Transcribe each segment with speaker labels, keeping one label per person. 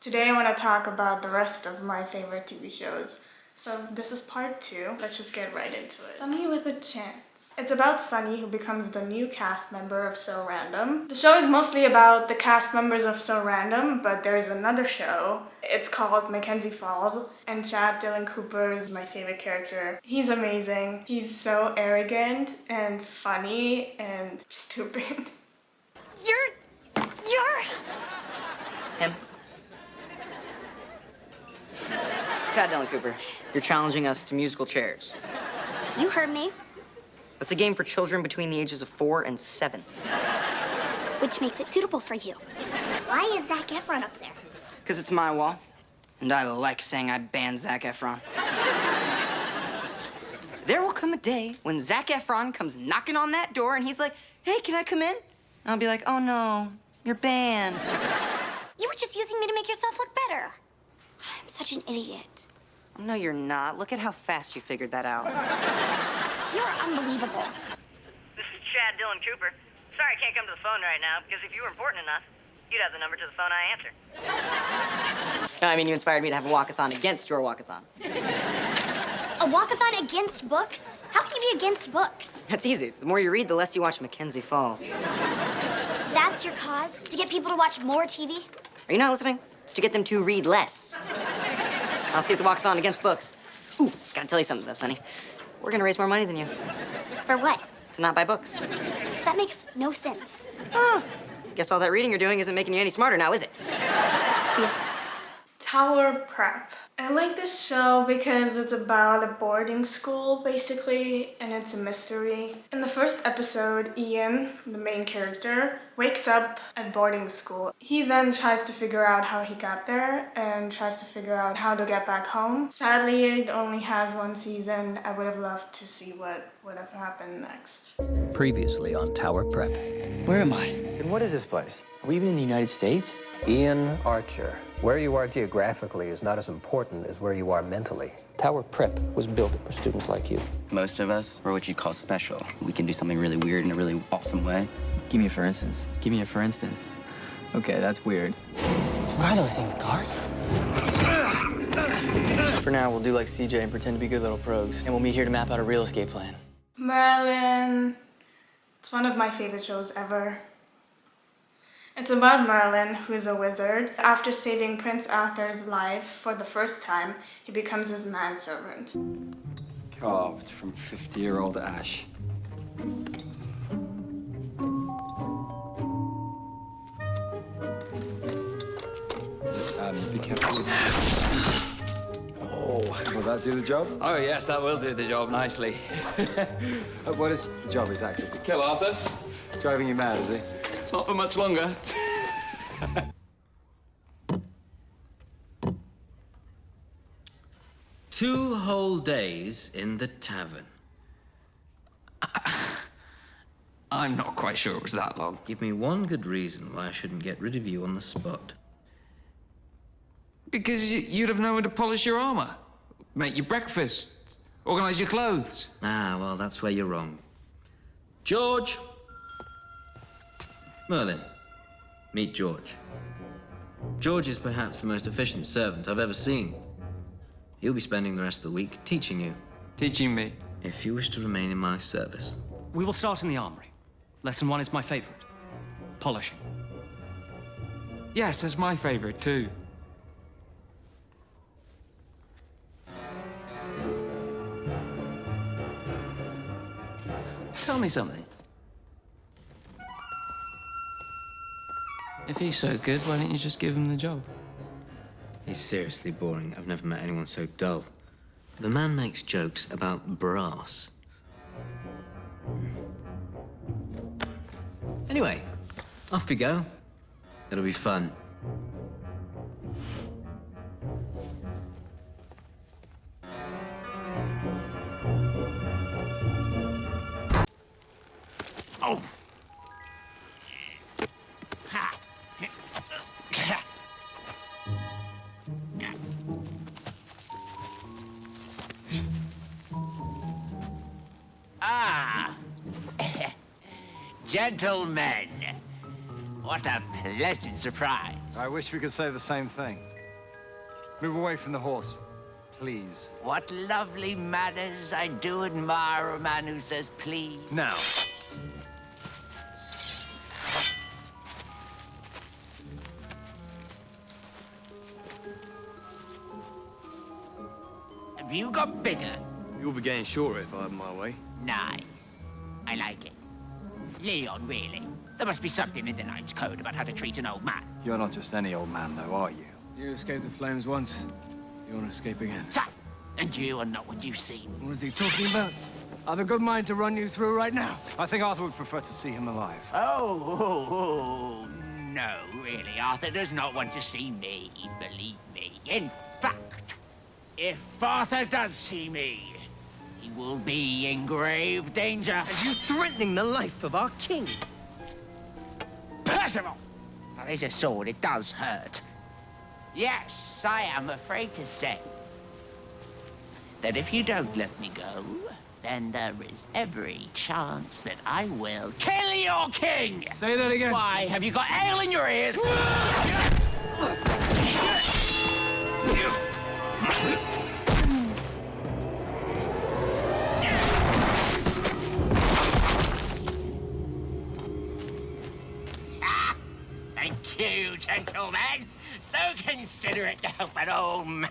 Speaker 1: Today I want to talk about the rest of my favorite TV shows. So this is part 2. Let's just get right into it. Sunny with a Chance. It's about Sunny, who becomes the new cast member of So Random. The show is mostly about the cast members of So Random, but there's another show. It's called Mackenzie Falls, and Chad Dylan Cooper is my favorite character. He's amazing. He's so arrogant and funny and stupid.
Speaker 2: You're...
Speaker 3: Him. Chad Dylan Cooper, you're challenging us to musical chairs.
Speaker 2: You heard me.
Speaker 3: That's a game for children between the ages of 4 and 7.
Speaker 2: Which makes it suitable for you. Why is Zac Efron up there?
Speaker 3: Because it's my wall, and I like saying I banned Zac Efron. There will come a day when Zac Efron comes knocking on that door and he's like, "Hey, can I come in?" And I'll be like, "Oh no, you're banned."
Speaker 2: You were just using me to make yourself look better. I'm such an idiot.
Speaker 3: No, you're not. Look at how fast you figured that out.
Speaker 2: You're unbelievable.
Speaker 4: This is Chad Dylan Cooper. Sorry I can't come to the phone right now, because if you were important enough, you'd have the number to the phone I answer.
Speaker 3: No, I mean, you inspired me to have a walkathon against your walkathon.
Speaker 2: A walkathon against books? How can you be against books?
Speaker 3: That's easy. The more you read, the less you watch Mackenzie Falls.
Speaker 2: That's your cause? To get people to watch more TV?
Speaker 3: Are you not listening? It's to get them to read less. I'll see you at the walkathon against books. Ooh, gotta tell you something, though, Sonny. We're gonna raise more money than you.
Speaker 2: For what?
Speaker 3: To not buy books.
Speaker 2: That makes no sense.
Speaker 3: Oh, guess all that reading you're doing isn't making you any smarter now, is it? See ya.
Speaker 1: Tower Prep. I like this show because it's about a boarding school, basically, and it's a mystery. In the first episode, Ian, the main character, wakes up at boarding school. He then tries to figure out how he got there and tries to figure out how to get back home. Sadly, it only has one season. I would have loved to see what would have happened next.
Speaker 5: Previously on Tower Prep.
Speaker 6: Where am I? And what is this place? Are we even in the United States?
Speaker 5: Ian Archer. Where you are geographically is not as important as where you are mentally. Tower Prep was built for students like you.
Speaker 6: Most of us are what you call special. We can do something really weird in a really awesome way. Give me a for instance. Give me a for instance. Okay, that's weird. What are those things, guards? For now, we'll do like CJ and pretend to be good little progs. And we'll meet here to map out a real escape plan.
Speaker 1: Merlin. It's one of my favorite shows ever. It's about Merlin, who is a wizard. After saving Prince Arthur's life for the first time, he becomes his manservant.
Speaker 7: Carved from 50-year-old ash. Be careful with that. Oh, will that do the job?
Speaker 8: Oh, yes, that will do the job nicely.
Speaker 7: What is the job exactly?
Speaker 8: Kill Arthur?
Speaker 7: Driving you mad, is he?
Speaker 8: Not for much longer.
Speaker 9: 2 whole days in the tavern.
Speaker 8: I'm not quite sure it was that long.
Speaker 9: Give me one good reason why I shouldn't get rid of you on the spot.
Speaker 8: Because you'd have nowhere to polish your armor, make your breakfast, organize your clothes.
Speaker 9: Ah, well, that's where you're wrong. George! Merlin, meet George. George is perhaps the most efficient servant I've ever seen. He'll be spending the rest of the week teaching you.
Speaker 8: Teaching me.
Speaker 9: If you wish to remain in my service.
Speaker 10: We will start in the armory. Lesson 1 is my favorite. Polishing.
Speaker 8: Yes, that's my favorite, too. Tell me something. If he's so good, why don't you just give him the job?
Speaker 9: He's seriously boring. I've never met anyone so dull. The man makes jokes about brass. Anyway, off we go. It'll be fun.
Speaker 10: Oh!
Speaker 11: Ah! Gentlemen, what a pleasant surprise.
Speaker 7: I wish we could say the same thing. Move away from the horse, please.
Speaker 11: What lovely manners. I do admire a man who says please.
Speaker 7: Now.
Speaker 11: Have you got bigger?
Speaker 7: You'll be getting shorter if I have my way.
Speaker 11: Nice. I like it. Leon, really. There must be something in the Knight's Code about how to treat an old man.
Speaker 7: You're not just any old man, though, are you? You escaped the flames once. You want to escape again.
Speaker 11: So, and you are not what you seem.
Speaker 7: What is he talking about? I've a good mind to run you through right now. I think Arthur would prefer to see him alive.
Speaker 11: Oh, no, really. Arthur does not want to see me, believe me. In fact, if Arthur does see me, he will be in grave danger.
Speaker 3: Are you threatening the life of our king?
Speaker 11: Percival! Now, there's a sword, it does hurt. Yes, I am afraid to say that if you don't let me go, then there is every chance that I will kill your king!
Speaker 7: Say that again.
Speaker 11: Why, have you got ale in your ears? Thank you, gentlemen. So considerate to help an old man.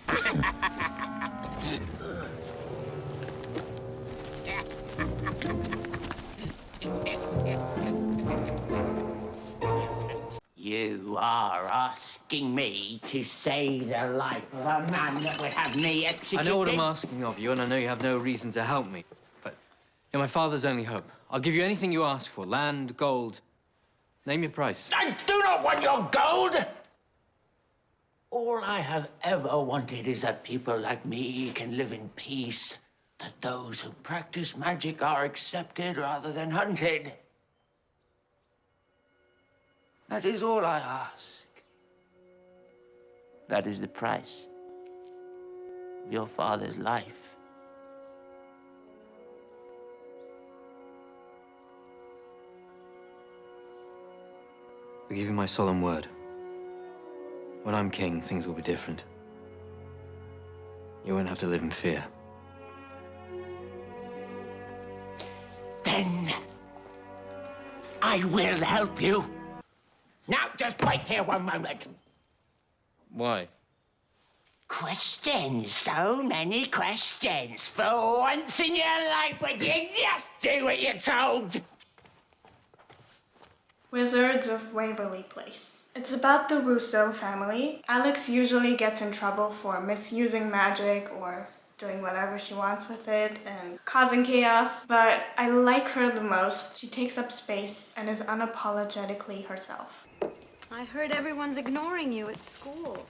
Speaker 11: You are asking me to save the life of a man that would have me executed?
Speaker 9: I know what I'm asking of you, and I know you have no reason to help me. But you're my father's only hope. I'll give you anything you ask for. Land, gold. Name your price.
Speaker 11: I do not want your gold! All I have ever wanted is that people like me can live in peace. That those who practice magic are accepted rather than hunted. That is all I ask. That is the price of your father's life.
Speaker 9: I give you my solemn word. When I'm king, things will be different. You won't have to live in fear.
Speaker 11: Then I will help you. Now, just wait here one moment.
Speaker 9: Why?
Speaker 11: Questions, so many questions. For once in your life, would you just do what you're told?
Speaker 1: Wizards of Waverly Place. It's about the Rousseau family. Alex usually gets in trouble for misusing magic or doing whatever she wants with it and causing chaos, but I like her the most. She takes up space and is unapologetically herself.
Speaker 12: I heard everyone's ignoring you at school.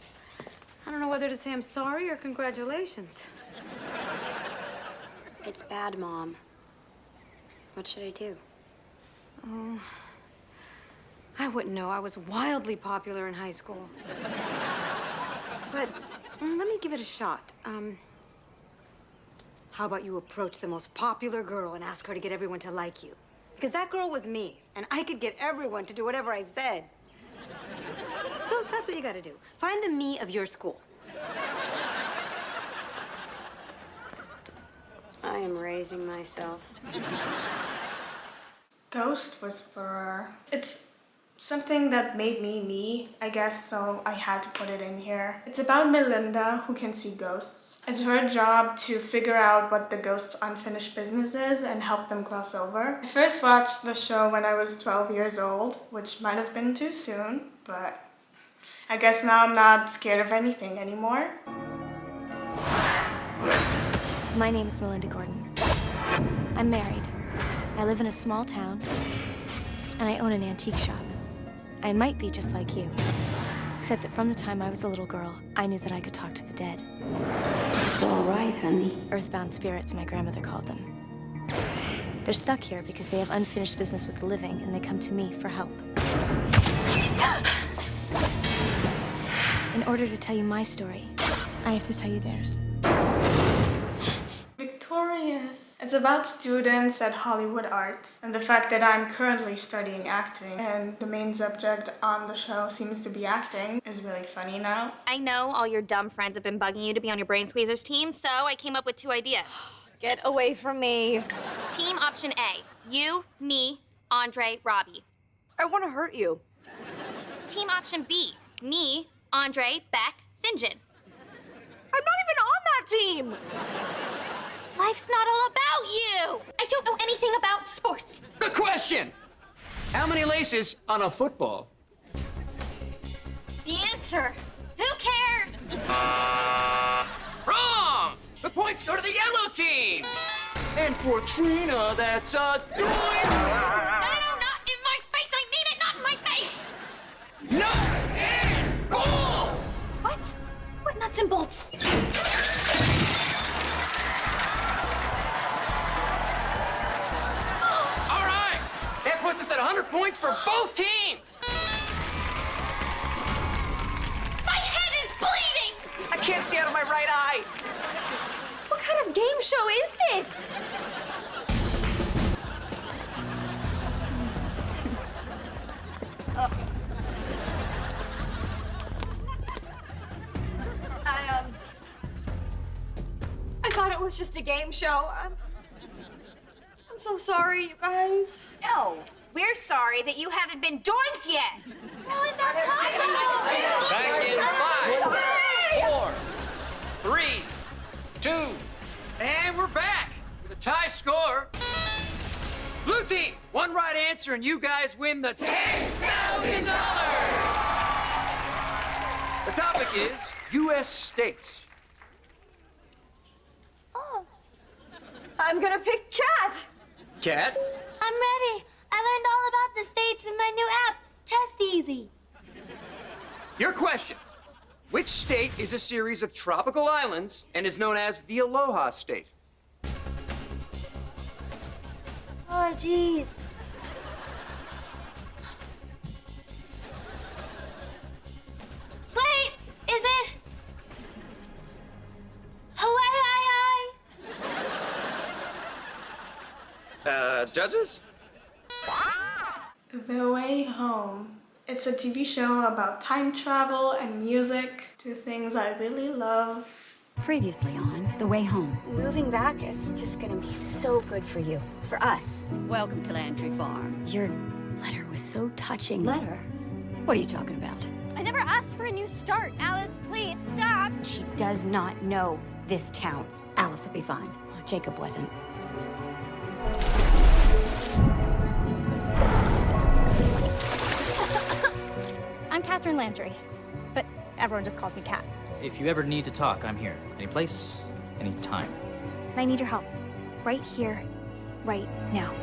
Speaker 12: I don't know whether to say I'm sorry or congratulations.
Speaker 2: It's bad, Mom. What should I do?
Speaker 12: Oh, I wouldn't know. I was wildly popular in high school. But let me give it a shot. How about you approach the most popular girl and ask her to get everyone to like you? Because that girl was me, and I could get everyone to do whatever I said. So that's what you gotta do. Find the me of your school.
Speaker 2: I am raising myself.
Speaker 1: Ghost Whisperer. It's something that made me me, I guess, so I had to put it in here. It's about Melinda, who can see ghosts. It's her job to figure out what the ghost's unfinished business is and help them cross over. I first watched the show when I was 12 years old, which might have been too soon, but I guess now I'm not scared of anything anymore.
Speaker 13: My name is Melinda Gordon. I'm married. I live in a small town, and I own an antique shop. I might be just like you, except that from the time I was a little girl, I knew that I could talk to the dead.
Speaker 2: It's all right, honey.
Speaker 13: Earthbound spirits, my grandmother called them. They're stuck here because they have unfinished business with the living, and they come to me for help. In order to tell you my story, I have to tell you theirs.
Speaker 1: Victorious. It's about students at Hollywood Arts and the fact that I'm currently studying acting and the main subject on the show seems to be acting is really funny now.
Speaker 14: I know all your dumb friends have been bugging you to be on your Brain Squeezers team, so I came up with 2 ideas.
Speaker 13: Get away from me.
Speaker 14: Team option A, you, me, Andre, Robbie.
Speaker 13: I want to hurt you.
Speaker 14: Team option B, me, Andre, Beck, St. John.
Speaker 13: I'm not even on that team.
Speaker 14: Life's not all about you. I don't know anything about sports.
Speaker 15: Good question. How many laces on a football?
Speaker 14: The answer, who cares?
Speaker 15: Wrong! The points go to the yellow team! And for Trina, that's a doing.
Speaker 14: No, not in my face. I mean it, not in my face.
Speaker 15: Nuts and bolts!
Speaker 14: What? What nuts and bolts?
Speaker 15: All right! That puts us at 100 points for both teams!
Speaker 14: My head is bleeding!
Speaker 15: I can't see out of my right eye!
Speaker 13: What kind of game show is this? I thought it was just a game show. I'm so sorry, you guys.
Speaker 14: No, we're sorry that you haven't been doinked yet. How is that
Speaker 15: Back in 5, 4, 3, 2, and we're back with a tie score. Blue team, 1 right answer, and you guys win the $10,000. The topic is U.S. states.
Speaker 13: Oh. I'm gonna pick Cat.
Speaker 15: Cat?
Speaker 2: I'm ready. I learned all about the states in my new app, Test Easy.
Speaker 15: Your question. Which state is a series of tropical islands and is known as the Aloha State?
Speaker 2: Oh, jeez. Wait, is it Hawaii?
Speaker 15: Judges?
Speaker 1: The Way Home. It's a TV show about time travel and music, 2 things I really love.
Speaker 16: Previously on The Way Home.
Speaker 13: Moving back is just gonna be so good for you. For us.
Speaker 16: Welcome to Lantry Farm. Your letter was so touching. Letter? What are you talking about?
Speaker 2: I never asked for a new start. Alice, please stop.
Speaker 16: She does not know this town. Alice will be fine. Well, Jacob wasn't.
Speaker 2: I'm Catherine Landry, but everyone just calls me Cat.
Speaker 17: If you ever need to talk, I'm here. Any place, any time.
Speaker 2: I need your help. Right here, right now.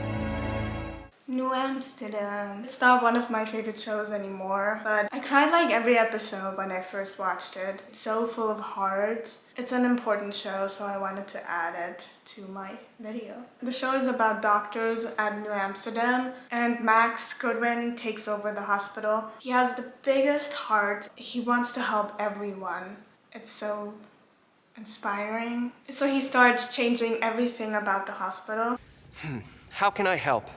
Speaker 1: New Amsterdam. It's not one of my favorite shows anymore, but I cried like every episode when I first watched it. It's so full of heart. It's an important show, so I wanted to add it to my video. The show is about doctors at New Amsterdam, and Max Goodwin takes over the hospital. He has the biggest heart. He wants to help everyone. It's so inspiring. So he starts changing everything about the hospital.
Speaker 18: How can I help?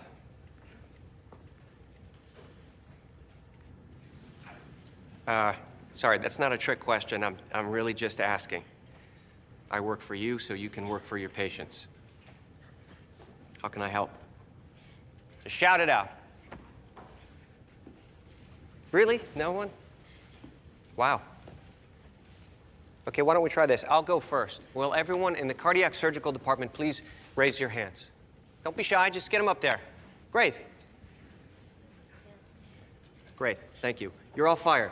Speaker 18: Sorry, that's not a trick question. I'm really just asking. I work for you so you can work for your patients. How can I help? Just shout it out. Really? No one? Wow. Okay, why don't we try this? I'll go first. Will everyone in the cardiac surgical department please raise your hands? Don't be shy, just get them up there. Great. Great, thank you. You're all fired.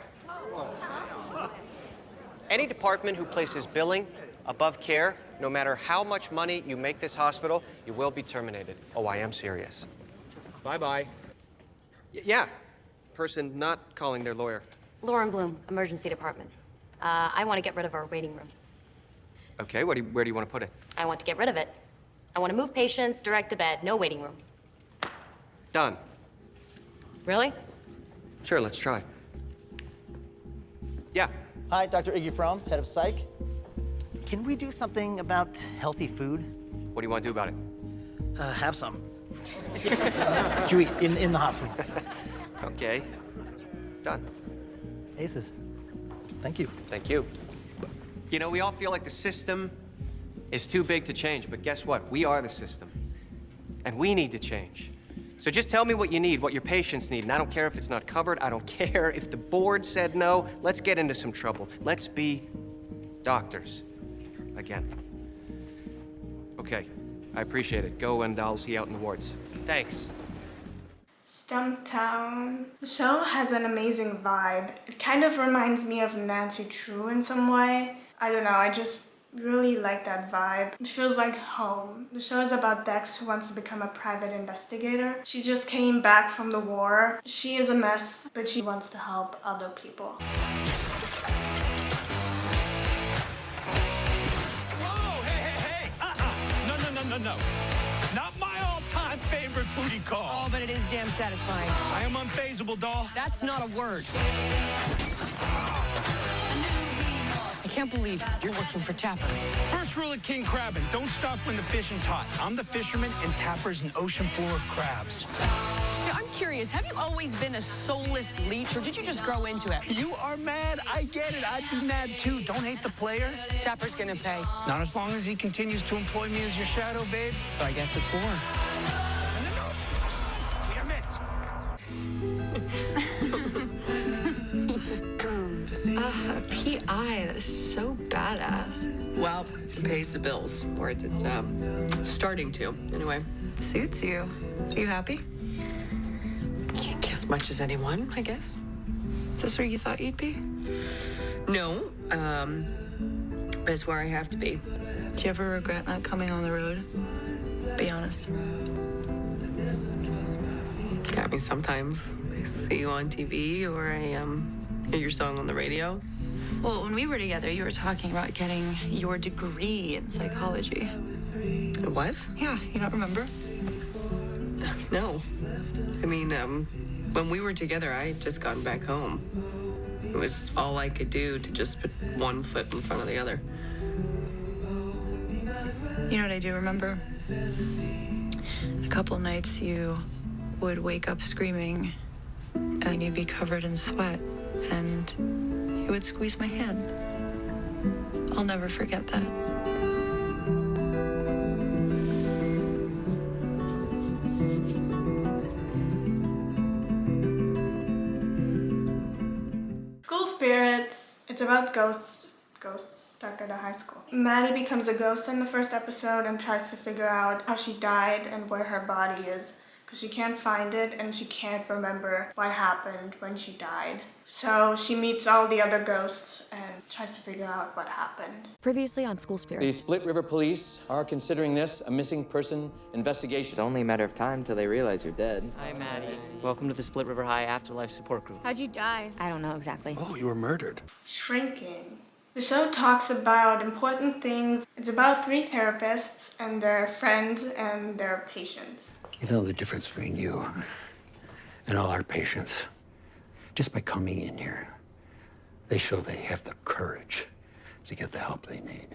Speaker 18: Any department who places billing above care, no matter how much money you make this hospital, you will be terminated. Oh, I am serious. Bye-bye. Yeah, person not calling their lawyer.
Speaker 19: Lauren Bloom, emergency department. I want to get rid of our waiting room.
Speaker 18: Okay, where do you want to put it?
Speaker 19: I want to get rid of it. I want to move patients direct to bed, no waiting room.
Speaker 18: Done.
Speaker 19: Really?
Speaker 18: Sure, let's try. Yeah.
Speaker 20: Hi, Dr. Iggy Fromm, head of psych. Can we do something about healthy food?
Speaker 18: What do you want to do about it?
Speaker 20: Have some.
Speaker 21: Chewie, in the hospital.
Speaker 18: Okay. Done.
Speaker 20: Aces. Thank you.
Speaker 18: Thank you. You know, we all feel like the system is too big to change, but guess what? We are the system. And we need to change. So just tell me what you need, what your patients need, and I don't care if it's not covered, I don't care if the board said no. Let's get into some trouble. Let's be doctors again. Okay, I appreciate it. Go and I'll see you out in the wards. Thanks.
Speaker 1: Stumptown. The show has an amazing vibe. It kind of reminds me of Nancy Drew in some way. I don't know, I just really like that vibe. It feels like home. The show is about Dex, who wants to become a private investigator. She just came back from the war. She is a mess, but she wants to help other people.
Speaker 22: Whoa, hey. No. Not my all-time favorite booty call.
Speaker 23: Oh, but it is damn satisfying.
Speaker 22: I am unfazable, doll.
Speaker 23: That's not a word. I can't believe you're working for Tapper.
Speaker 22: First rule of king crabbing, don't stop when the fishing's hot. I'm the fisherman and Tapper's an ocean floor of crabs.
Speaker 23: Yeah, I'm curious, have you always been a soulless leech, or did you just grow into it?
Speaker 22: You are mad, I get it, I'd be mad too. Don't hate the player.
Speaker 23: Tapper's gonna pay.
Speaker 22: Not as long as he continues to employ me as your shadow, babe.
Speaker 23: So I guess it's war.
Speaker 22: We are met.
Speaker 24: A PI, that is so badass.
Speaker 23: Well, it pays the bills, or it's starting to, anyway.
Speaker 24: It suits you. Are you happy?
Speaker 23: As much as anyone, I guess.
Speaker 24: Is this where you thought you'd be?
Speaker 23: No, but it's where I have to be.
Speaker 24: Do you ever regret not coming on the road? Be honest.
Speaker 23: Got me sometimes. I see you on TV, or I hear your song on the radio.
Speaker 24: Well, when we were together, you were talking about getting your degree in psychology.
Speaker 23: It was?
Speaker 24: Yeah, you don't remember?
Speaker 23: No. I mean, when we were together, I had just gotten back home. It was all I could do to just put one foot in front of the other.
Speaker 24: You know what I do remember? A couple nights you would wake up screaming, and you'd be covered in sweat, and you would squeeze my hand. I'll never forget that.
Speaker 1: School Spirits. It's about ghosts stuck at a high school. Maddie becomes a ghost in the first episode and tries to figure out how she died and where her body is, because she can't find it and she can't remember what happened when she died. So she meets all the other ghosts and tries to figure out what happened.
Speaker 25: Previously on School Spirits.
Speaker 26: The Split River Police are considering this a missing person investigation.
Speaker 6: It's only a matter of time till they realize you're dead.
Speaker 3: Hi, Maddie. Welcome to the Split River High Afterlife Support Group.
Speaker 25: How'd you die? I don't know exactly.
Speaker 22: Oh, you were murdered.
Speaker 1: Shrinking. The show talks about important things. It's about 3 therapists and their friends and their patients.
Speaker 27: You know the difference between you and all our patients? Just by coming in here, they show they have the courage to get the help they need.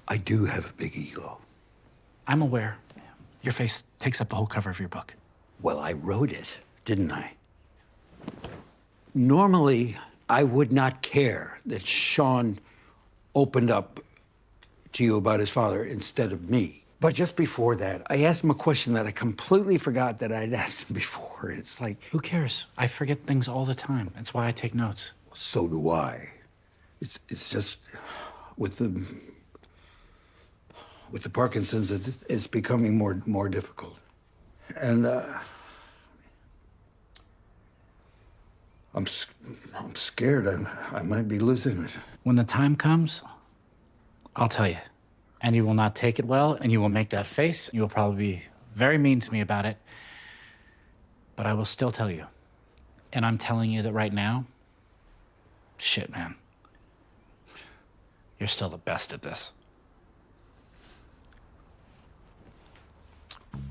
Speaker 27: I do have a big ego.
Speaker 21: I'm aware. Your face takes up the whole cover of your book.
Speaker 27: Well, I wrote it, didn't I? Normally, I would not care that Sean opened up to you about his father instead of me. But just before that, I asked him a question that I completely forgot that I'd asked him before. It's like...
Speaker 21: Who cares? I forget things all the time. That's why I take notes.
Speaker 27: So do I. It's just... With the Parkinson's, it's becoming more difficult. And, I'm scared I might be losing it.
Speaker 21: When the time comes, I'll tell you. And you will not take it well, and you will make that face. You will probably be very mean to me about it. But I will still tell you. And I'm telling you that right now, shit, man. You're still the best at this.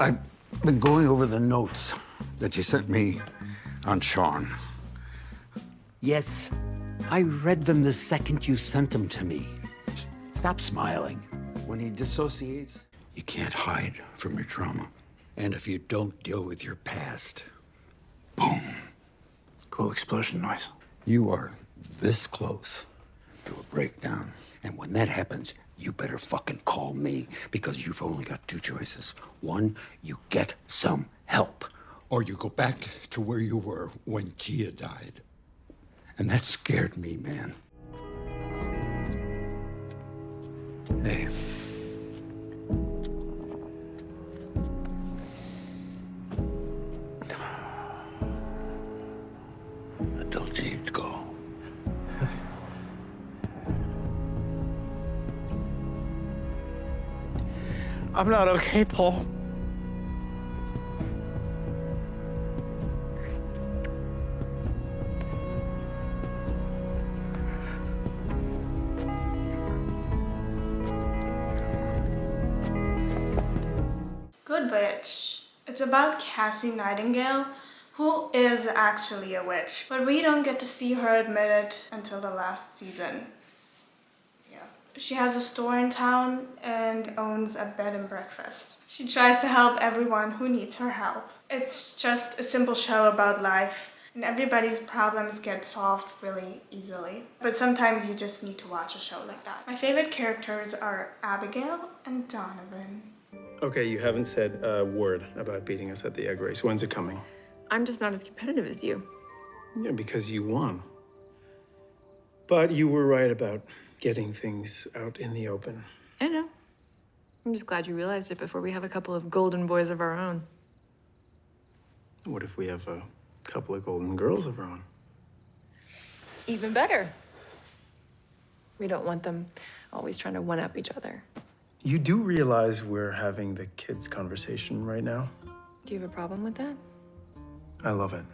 Speaker 27: I've been going over the notes that you sent me on Sean. Yes, I read them the second you sent them to me. Stop smiling. When he dissociates, You can't hide from your trauma. And if you don't deal with your past, boom.
Speaker 21: Cool explosion noise.
Speaker 27: You are this close to a breakdown. And when that happens, you better fucking call me, because you've only got two choices. One, you get some help, or you go back to where you were when Gia died. And that scared me, man. Hey. I told you to go.
Speaker 21: I'm not okay, Paul.
Speaker 1: Good Witch. It's about Cassie Nightingale, who is actually a witch, but we don't get to see her admit it until the last season. Yeah. She has a store in town and owns a bed and breakfast. She tries to help everyone who needs her help. It's just a simple show about life, and everybody's problems get solved really easily. But sometimes you just need to watch a show like that. My favorite characters are Abigail and Donovan.
Speaker 4: Okay, you haven't said a word about beating us at the egg race. When's it coming?
Speaker 24: I'm just not as competitive as you.
Speaker 4: Yeah, because you won. But you were right about getting things out in the open.
Speaker 24: I know. I'm just glad you realized it before we have a couple of golden boys of our own.
Speaker 4: What if we have a couple of golden girls of our own?
Speaker 24: Even better. We don't want them always trying to one-up each other.
Speaker 4: You do realize we're having the kids' conversation right now?
Speaker 24: Do you have a problem with that?
Speaker 4: I love it.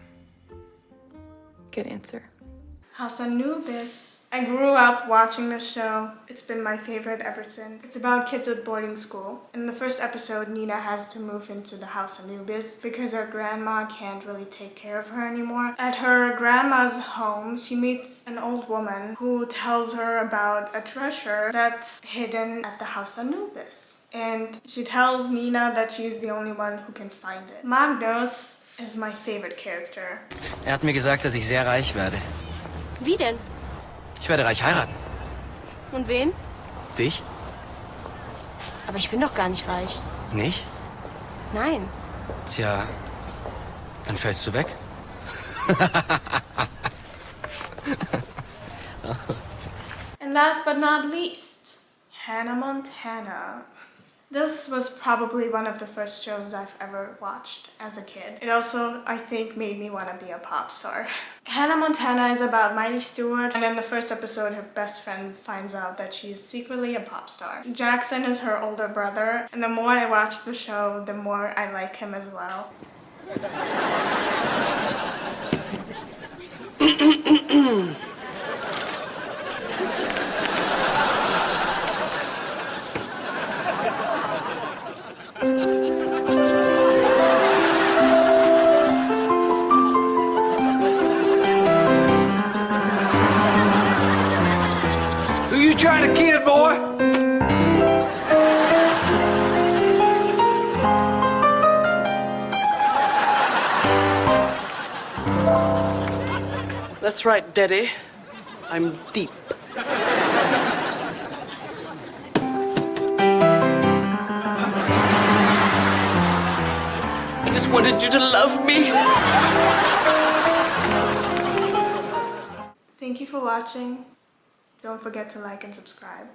Speaker 24: Good answer.
Speaker 1: House Anubis. I grew up watching this show. It's been my favorite ever since. It's about kids at boarding school. In the first episode, Nina has to move into the House Anubis because her grandma can't really take care of her anymore. At her grandma's home, she meets an old woman who tells her about a treasure that's hidden at the House Anubis. And she tells Nina that she's the only one who can find it. Magnus is my favorite character.
Speaker 6: Hat mir gesagt, dass ich sehr reich werde.
Speaker 5: Wie denn?
Speaker 6: Ich werde reich heiraten.
Speaker 5: Und wen?
Speaker 6: Dich?
Speaker 5: Aber ich bin doch gar nicht reich.
Speaker 6: Nicht?
Speaker 5: Nein.
Speaker 6: Tja, dann fällst du weg.
Speaker 1: And last but not least, Hannah Montana. This was probably one of the first shows I've ever watched as a kid. It also, I think, made me want to be a pop star. Hannah Montana is about Miley Stewart, and in the first episode, her best friend finds out that she's secretly a pop star. Jackson is her older brother, and the more I watch the show, the more I like him as well.
Speaker 27: Who you trying to kid, boy?
Speaker 7: That's right, Daddy. I'm deep. I just wanted you to love me.
Speaker 1: Thank you for watching. Don't forget to like and subscribe.